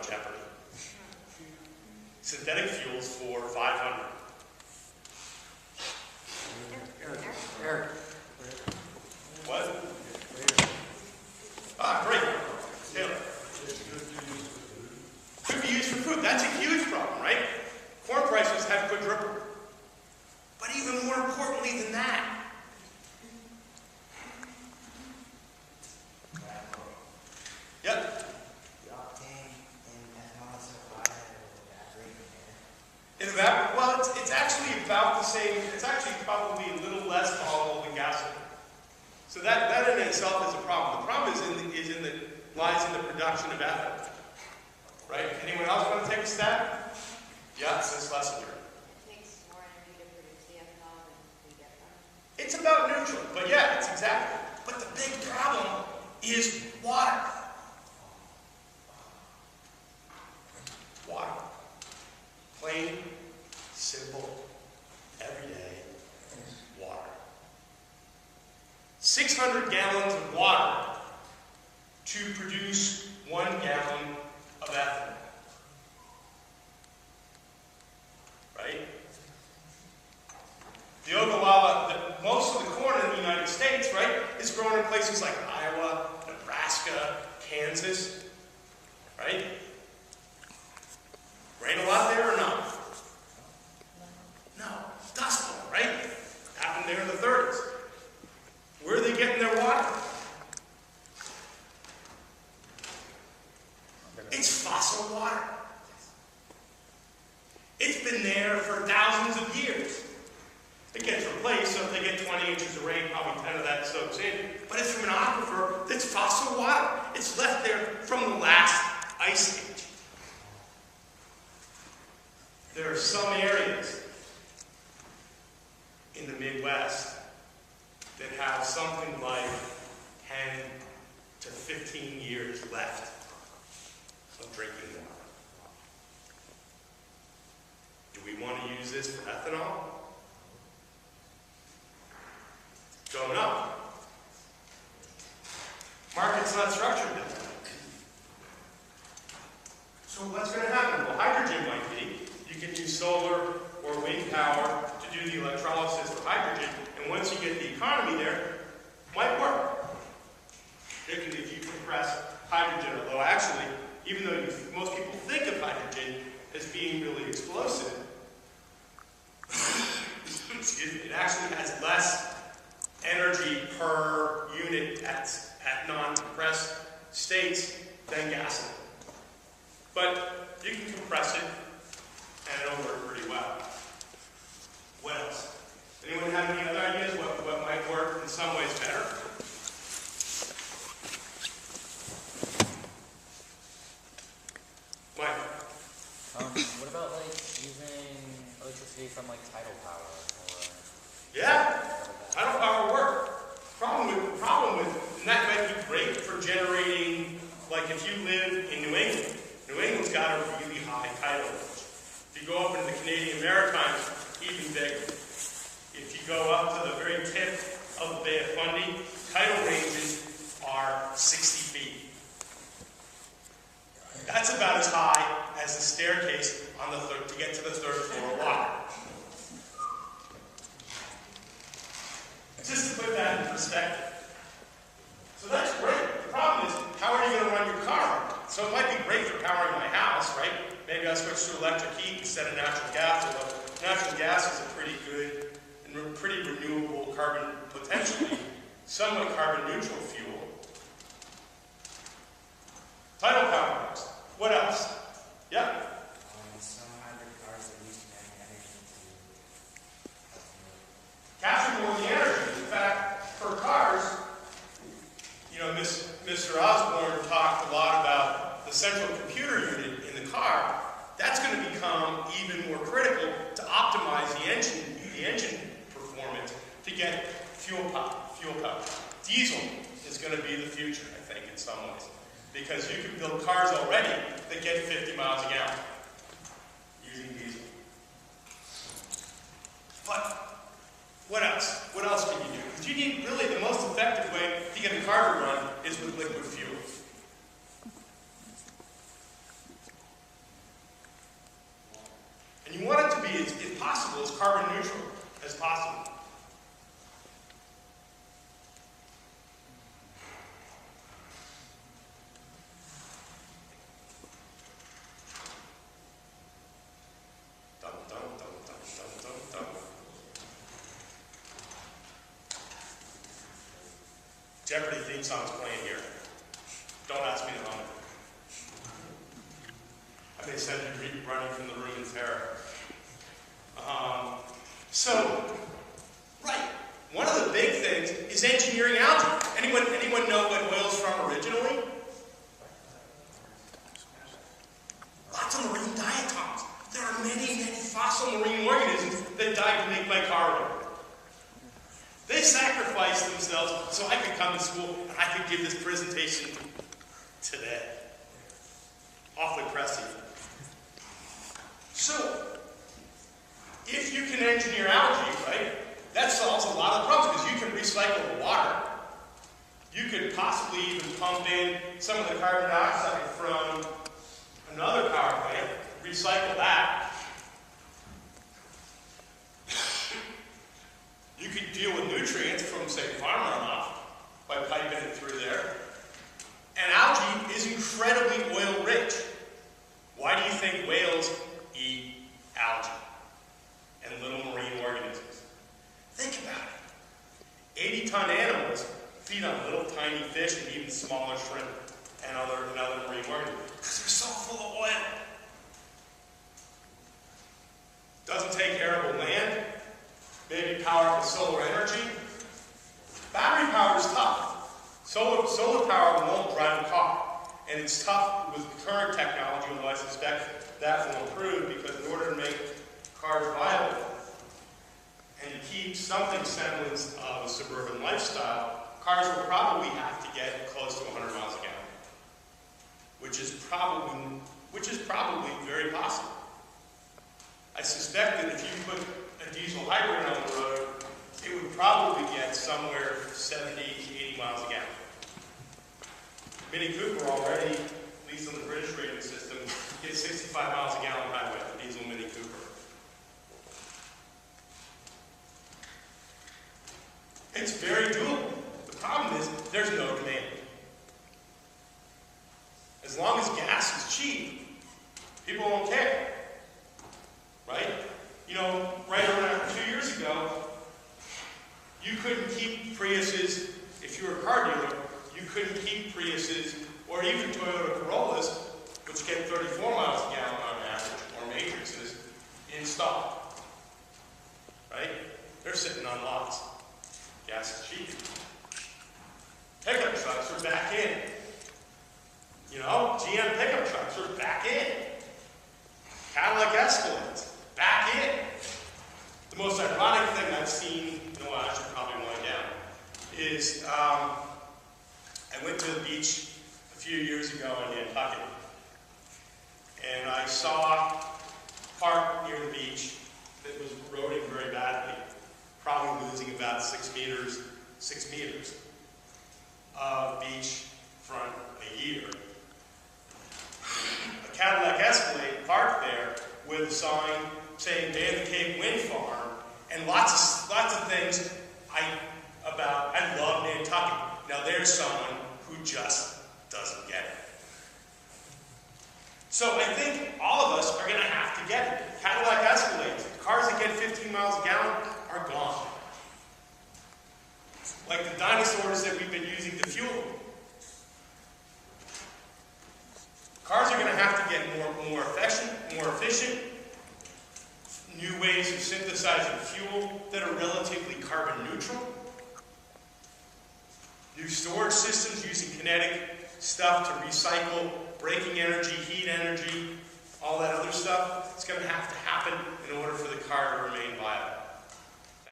jeopardy. Synthetic fuels for 500. Eric. What? Ah, great. Taylor. Could be used for food. That's a huge problem, right? Corn prices have quadrupled. But even more importantly than that, yep. Well, it's actually about the same. It's actually probably a little less volatile than gasoline. So that in itself is a problem. The problem lies in the production of ethanol. Right? Anyone else want to take a stab? Yeah, since last year. It takes more energy to produce the ethanol than we get from it. It's about neutral, but yeah, it's exactly. But the big problem is water. Water. Plain, simple, everyday water. 600 gallons of water to produce 1 gallon of ethanol. Right? The Ogallala, most of the corn in the United States, right, is grown in places like Iowa, Nebraska, Kansas. Right? Rain a lot there or not? No. Dust Bowl, right? Happened there in the 30s. Where are they getting their water? It's fossil water. It's been there for thousands of years. It gets replaced, so if they get 20 inches of rain, probably 10 of that soaks in. But it's from an aquifer that's fossil water. It's left there from the last ice age. There are some areas in the Midwest that have something like 10 to 15 years left of drinking water. Do we want to use this for ethanol? Going up. Market's not structured that way. So what's going to happen? Well, hydrogen might be. You can use solar or wind power to do the electrolysis for hydrogen, and once you get the economy there, it might work. If you compress hydrogen, although actually, even though most people think of hydrogen as being really explosive, excuse me, it actually has less energy per unit at non-compressed states than gasoline. But you can compress it, and it'll work pretty well. What else? Anyone have any other ideas what might work in some ways better? Mike? What about like using electricity from like tidal power or? Yeah, tidal power work. Problem with, and that might be great for generating, like if you live in New England. New England's got a really high tidal range. If you go up into the Canadian Maritimes, even bigger. If you go up to the very tip of the Bay of Fundy, tidal ranges are 60 feet. That's about as high as the staircase on the to get to the 3rd floor of water. Just to put that in perspective. So that's great. The problem is, how are you going to run your car? So it might be great for powering my house, right? Maybe I'll switch to electric heat instead of natural gas, although natural gas is a pretty good and pretty renewable carbon, potentially somewhat carbon neutral fuel. Tidal power works. What else? Yeah? Some hybrid cars that use kinetic energy to Capture more of the energy. In fact, for cars, you know, Mr. Osborne talked a lot about the central computer unit in the car. That's going to become even more critical to optimize the engine performance to get fuel power. Diesel is going to be the future, I think, in some ways. Because you can build cars already that get 50 miles a gallon using diesel. But what else? What else can you do? Because you need really the most effective way to get a car to run is with liquid fuel. Jeopardy theme song's playing here. Don't ask me to hum it. I may send you running from the room in terror. Right. One of the big things is engineering algae. Anyone know what oil's from originally? Lots of marine diatoms. There are many fossil marine organisms that died to make my car work. They sacrificed themselves so I could come to school and I could give this presentation today. Awfully pressing. So, if you can engineer algae, right, that solves a lot of problems because you can recycle the water. You could possibly even pump in some of the carbon dioxide from another power plant, recycle that. You could deal with nutrients from, say, farm runoff by piping it through there. And algae is incredibly oil rich. Why do you think whales eat algae and little marine organisms? Think about it. 80-ton animals feed on little tiny fish and even smaller shrimp and other marine organisms because they're so full of oil. Doesn't take arable land. Maybe power up with solar energy. Battery power is tough. Solar power won't drive a car. And it's tough with current technology, although I suspect that will improve because in order to make cars viable and to keep something semblance of a suburban lifestyle, cars will probably have to get close to 100 miles a gallon, which is probably very possible. I suspect that if you put a diesel hybrid on the road, it would probably get somewhere 70 to 80 miles a gallon. Mini Cooper already, at least on the British rating system, gets 65 miles a gallon highway, the diesel Mini Cooper. It's very doable. The problem is there's no demand. As long as gas is cheap, people won't care. Right? You know, right around 2 years ago, you couldn't keep Priuses, if you were a car dealer, you couldn't keep Priuses or even Toyota Corollas, which get 34 miles a gallon on average, or Matrixes, in stock. Right? They're sitting on lots. Gas is cheap. Pickup trucks are back in. You know, GM pickup trucks are back in. Cadillac Escalades, back in. The most ironic thing I've seen, I should probably wind down, is I went to the beach a few years ago in Nantucket, and I saw a park near the beach that was eroding very badly, probably losing about 6 meters of beach front a year. A Cadillac Escalade parked there with a sign saying Band the Cape Wind Farm, and lots of things I love Nantucket. Now there's someone who just doesn't get it. So I think all of us are going to have to get it. Cadillac Escalades, cars that get 15 miles a gallon are gone. Like the dinosaurs that we've been using to fuel them. Cars are going to have to get more efficient, new ways of synthesizing fuel that are relatively carbon neutral, new storage systems using kinetic stuff to recycle braking energy, heat energy, all that other stuff. It's going to have to happen in order for the car to remain viable.